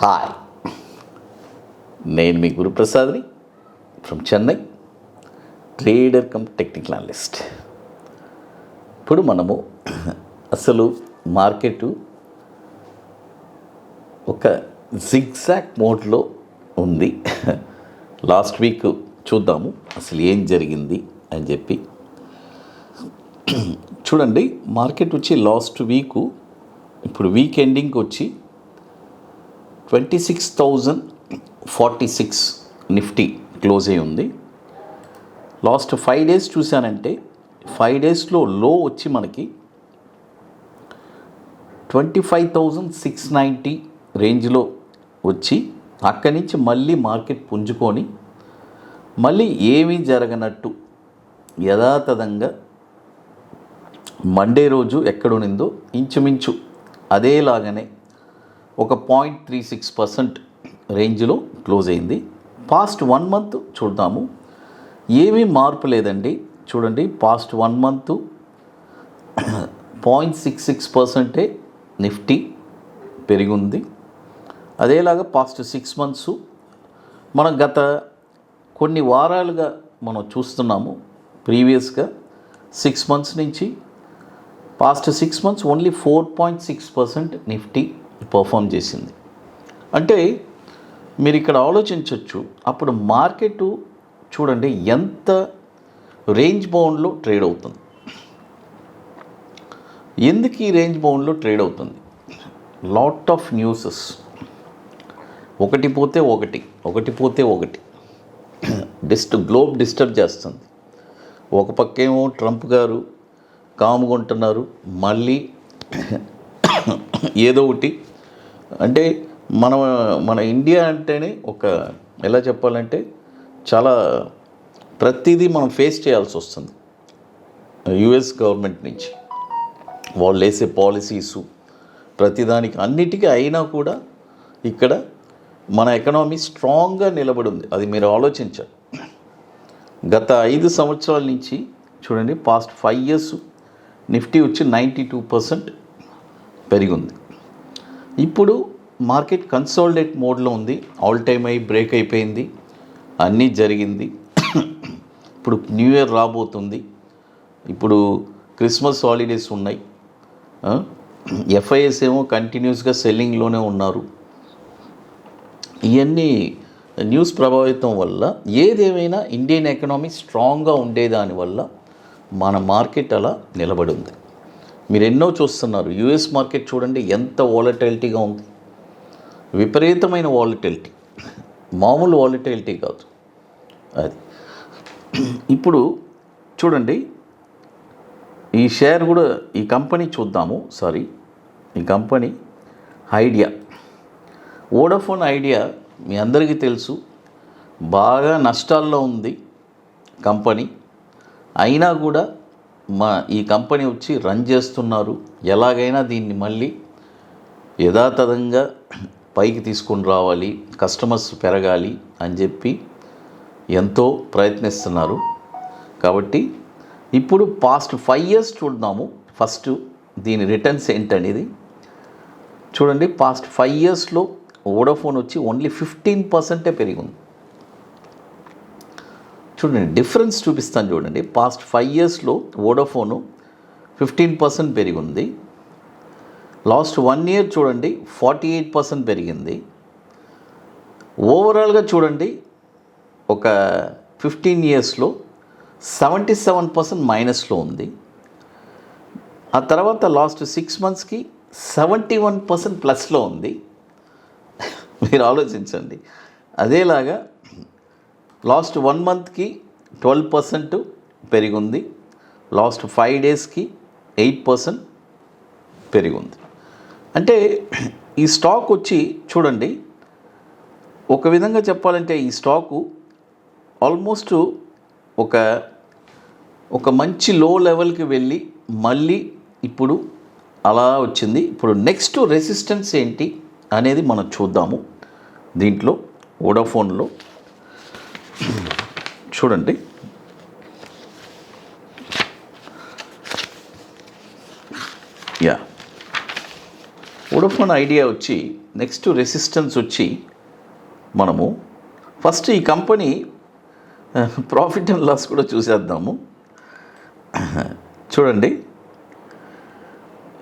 Hi, నేను మీ గురుప్రసాద్ని from Chennai, trader cum technical analyst. ఇప్పుడు మనము అసలు మార్కెట్ ఒక జిగ్జాగ్ మోడ్లో ఉంది. లాస్ట్ వీక్ చూద్దాము అసలు ఏం జరిగింది అని చెప్పి. చూడండి, మార్కెట్ వచ్చి లాస్ట్ వీకు ఇప్పుడు వీక్ ఎండింగ్కి వచ్చి 26,046 నిఫ్టీ క్లోజ్ అయి ఉంది. లాస్ట్ 5 days చూశానంటే 5 daysలో లో వచ్చి మనకి 25,690 రేంజ్లో వచ్చి అక్కడి నుంచి మళ్ళీ మార్కెట్ పుంజుకొని మళ్ళీ ఏమీ జరగనట్టు యథాతథంగా మండే రోజు ఎక్కడునిందో ఇంచుమించు అదేలాగానే ఒక 0.36% రేంజ్లో క్లోజ్ అయింది. పాస్ట్ 1 month చూద్దాము, ఏమీ మార్పు లేదండి. చూడండి, పాస్ట్ 1 month 0.66% నిఫ్టీ పెరిగింది. అదేలాగా పాస్ట్ 6 months మనం గత కొన్ని వారాలుగా మనం చూస్తున్నాము. ప్రీవియస్గా 6 months నుంచి past 6 months only 4.6% Nifty perform చేసింది. అంటే మీరు ఇక్కడ ఆలోచించవచ్చు, అప్పుడు మార్కెట్ చూడండి ఎంత రేంజ్ బౌండ్లో ట్రేడ్ అవుతుంది. ఎందుకు ఈ రేంజ్ బౌండ్లో ట్రేడ్ అవుతుంది? లాట్ ఆఫ్ న్యూసెస్, ఒకటి పోతే ఒకటి గ్లోబ్ డిస్టర్బ్ చేస్తుంది. ఒక పక్కేమో ట్రంప్ గారు కాముగా ఉంటున్నారు, మళ్ళీ ఏదో ఒకటి అంటే మన ఇండియా అంటేనే ఒక ఎలా చెప్పాలంటే చాలా ప్రతిదీ మనం ఫేస్ చేయాల్సి వస్తుంది. యుఎస్ గవర్నమెంట్ నుంచి వాళ్ళు వేసే పాలసీసు ప్రతిదానికి అన్నిటికీ అయినా కూడా ఇక్కడ మన ఎకనామీ స్ట్రాంగ్గా నిలబడి ఉంది. అది మీరు ఆలోచించాలి. గత 5 సంవత్సరాల నుంచి చూడండి, పాస్ట్ 5 years నిఫ్టీ వచ్చి 92% పెరిగింది. ఇప్పుడు మార్కెట్ కన్సాలిడేట్ మోడ్లో ఉంది. ఆల్ టైమ్ హై బ్రేక్ అయిపోయింది, అన్నీ జరిగింది. ఇప్పుడు న్యూ ఇయర్ రాబోతుంది, ఇప్పుడు క్రిస్మస్ హాలిడేస్ ఉన్నాయి. ఎఫ్ఐఎస్ ఏమో కంటిన్యూస్గా సెల్లింగ్లోనే ఉన్నారు. ఇవన్నీ న్యూస్ ప్రభావితం వల్ల ఏదేమైనా ఇండియన్ ఎకనామీ స్ట్రాంగ్గా ఉండేదానివల్ల మన మార్కెట్ అలా నిలబడి ఉంది. మీరు ఎన్నో చూస్తున్నారు. యుఎస్ మార్కెట్ చూడండి ఎంత వాలటిలిటీగా ఉంది, విపరీతమైన వాలటిలిటీ, మామూలు వాలటిలిటీ కాదు అది. ఇప్పుడు చూడండి, ఈ షేర్ కూడా, ఈ కంపెనీ చూద్దాము. ఈ కంపెనీ ఐడియా, వోడాఫోన్ ఐడియా మీ అందరికీ తెలుసు, బాగా నష్టాల్లో ఉంది కంపెనీ. అయినా కూడా ఈ కంపెనీ వచ్చి రన్ చేస్తున్నారు. ఎలాగైనా దీన్ని మళ్ళీ యథాతథంగా పైకి తీసుకొని రావాలి, కస్టమర్స్ పెరగాలి అని చెప్పి ఎంతో ప్రయత్నిస్తున్నారు. కాబట్టి ఇప్పుడు పాస్ట్ 5 years చూద్దాము. ఫస్ట్ దీని రిటర్న్స్ ఏంటనేది చూడండి. పాస్ట్ 5 yearsలో వోడాఫోన్ వచ్చి ఓన్లీ 15% పెరిగింది. చూడండి, డిఫరెన్స్ చూపిస్తాను చూడండి. పాస్ట్ 5 yearsలో వోడాఫోను 15% పెరిగింది. లాస్ట్ 1 year చూడండి 48% పెరిగింది. ఓవరాల్గా చూడండి ఒక 15 yearsలో 77% మైనస్లో ఉంది. ఆ తర్వాత లాస్ట్ 6 monthsకి 71% ప్లస్లో ఉంది. మీరు ఆలోచించండి. అదేలాగా లాస్ట్ 1 monthకి 12% పెరిగింది. లాస్ట్ 5 daysకి 8% పెరిగింది. అంటే ఈ స్టాక్ వచ్చి చూడండి, ఒక విధంగా చెప్పాలంటే ఈ స్టాకు ఆల్మోస్ట్ ఒక మంచి లో లెవెల్కి వెళ్ళి మళ్ళీ ఇప్పుడు అలా వచ్చింది. ఇప్పుడు నెక్స్ట్ రెసిస్టెన్స్ ఏంటి అనేది మనం చూద్దాము. దీంట్లో వోడాఫోన్లో చూడండి, వోడాఫోన్ ఐడియా వచ్చి నెక్స్ట్ రెసిస్టెన్స్ వచ్చి మనము ఫస్ట్ ఈ కంపెనీ ప్రాఫిట్ అండ్ లాస్ కూడా చూసేద్దాము. చూడండి,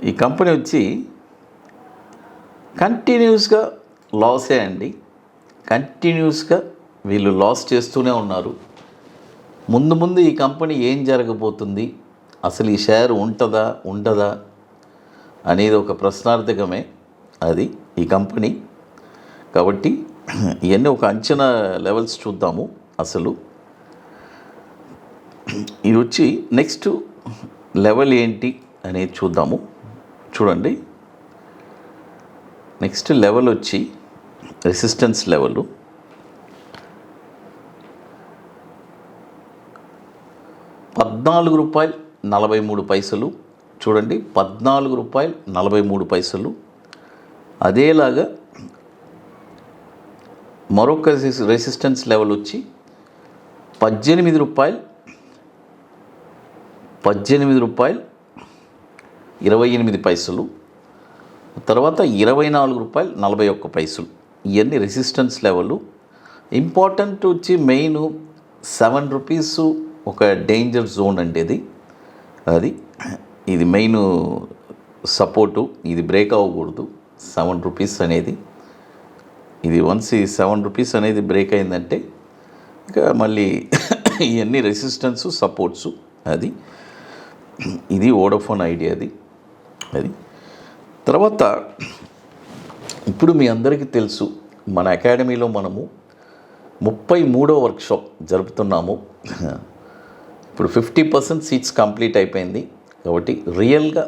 ఈ కంపెనీ వచ్చి కంటిన్యూస్గా లాసే అండి. కంటిన్యూస్గా వీళ్ళు లాస్ చేస్తూనే ఉన్నారు. ముందు ఈ కంపెనీ ఏం జరగబోతుంది, అసలు ఈ షేర్ ఉంటుందా ఉండదా అనేది ఒక ప్రశ్నార్థకమే అది ఈ కంపెనీ. కాబట్టి ఇవన్నీ ఒక అంచనా లెవెల్స్ చూద్దాము. అసలు ఇది వచ్చి నెక్స్ట్ లెవెల్ ఏంటి అనేది చూద్దాము. చూడండి, నెక్స్ట్ లెవెల్ వచ్చి రెసిస్టెన్స్ లెవెల్ ₹14.43. చూడండి, ₹14.43. అదేలాగా మరొక రెసిస్టెన్స్ లెవెల్ వచ్చి ₹18.28. తర్వాత ₹24.41. ఇవన్నీ రెసిస్టెన్స్ లెవెల్. ఇంపార్టెంట్ వచ్చి మెయిన్ ₹7 ఒక డేంజర్ జోన్ అంటే అది ఇది మెయిన్ సపోర్టు. ఇది బ్రేక్ అవ్వకూడదు. ₹7 అనేది ఇది వన్స్ ఈ ₹7 అనేది బ్రేక్ అయిందంటే ఇక మళ్ళీ ఇవన్నీ రెసిస్టెన్స్ సపోర్ట్స్. అది ఇది వోడాఫోన్ ఐడియా అది. తర్వాత ఇప్పుడు మీ అందరికీ తెలుసు, మన అకాడమీలో మనము 33వ వర్క్షాప్ జరుపుతున్నాము. ఇప్పుడు 50% సీట్స్ కంప్లీట్ అయిపోయింది. కాబట్టి రియల్గా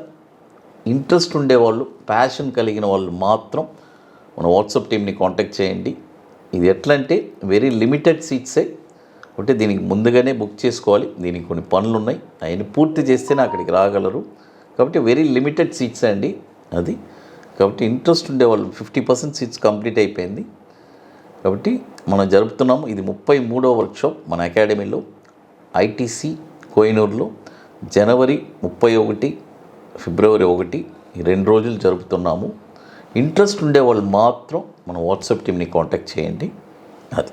ఇంట్రెస్ట్ ఉండేవాళ్ళు, ప్యాషన్ కలిగిన వాళ్ళు మాత్రం మన వాట్సాప్ టీమ్ని కాంటాక్ట్ చేయండి. ఇది ఎట్లా అంటే వెరీ లిమిటెడ్ సీట్సే. అంటే దీనికి ముందుగానే బుక్ చేసుకోవాలి. దీనికి కొన్ని పనులు ఉన్నాయి, అవన్నీ పూర్తి చేస్తేనే అక్కడికి రాగలరు. కాబట్టి వెరీ లిమిటెడ్ సీట్స్ అండి అది. కాబట్టి ఇంట్రెస్ట్ ఉండేవాళ్ళు 50% సీట్స్ కంప్లీట్ అయిపోయింది. కాబట్టి మనం జరుపుతున్నాము. ఇది 33వ వర్క్షాప్ మన అకాడమీలో ఐటీసీ కోహినూర్లో జనవరి 31, ఫిబ్రవరి 1 ఈ 2 రోజులు జరుపుతున్నాము. ఇంట్రెస్ట్ ఉండేవాళ్ళు మాత్రం మన వాట్సాప్ టీమ్ని కాంటాక్ట్ చేయండి. అది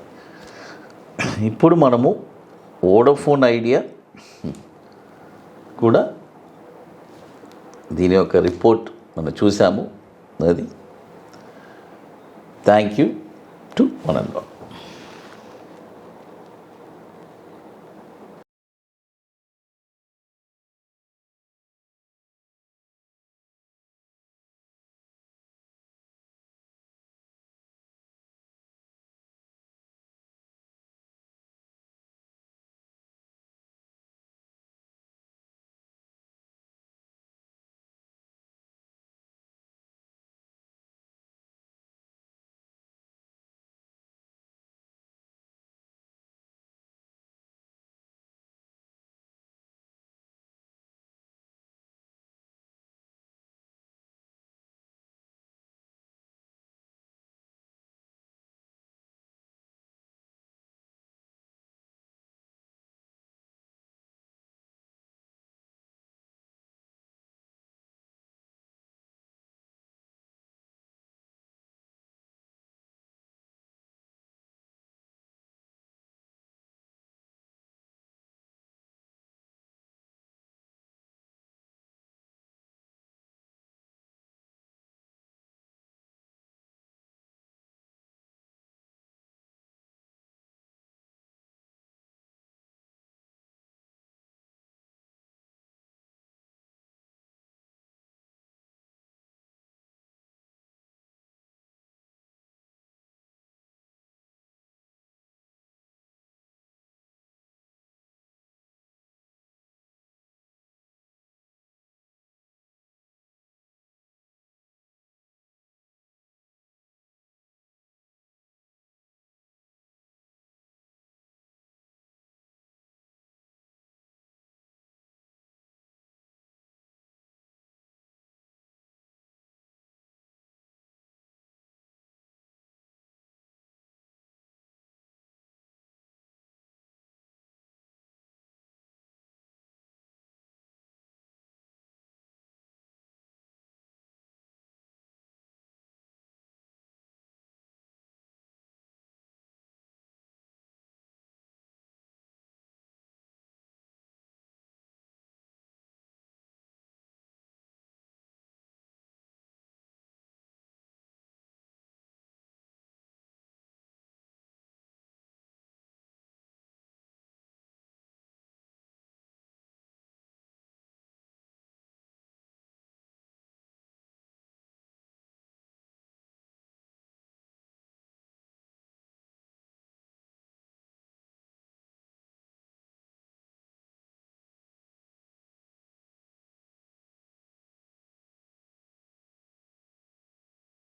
ఇప్పుడు మనము వోడాఫోన్ ఐడియా కూడా దీని యొక్క రిపోర్ట్ మనం చూసాము. అది thank you to one and all.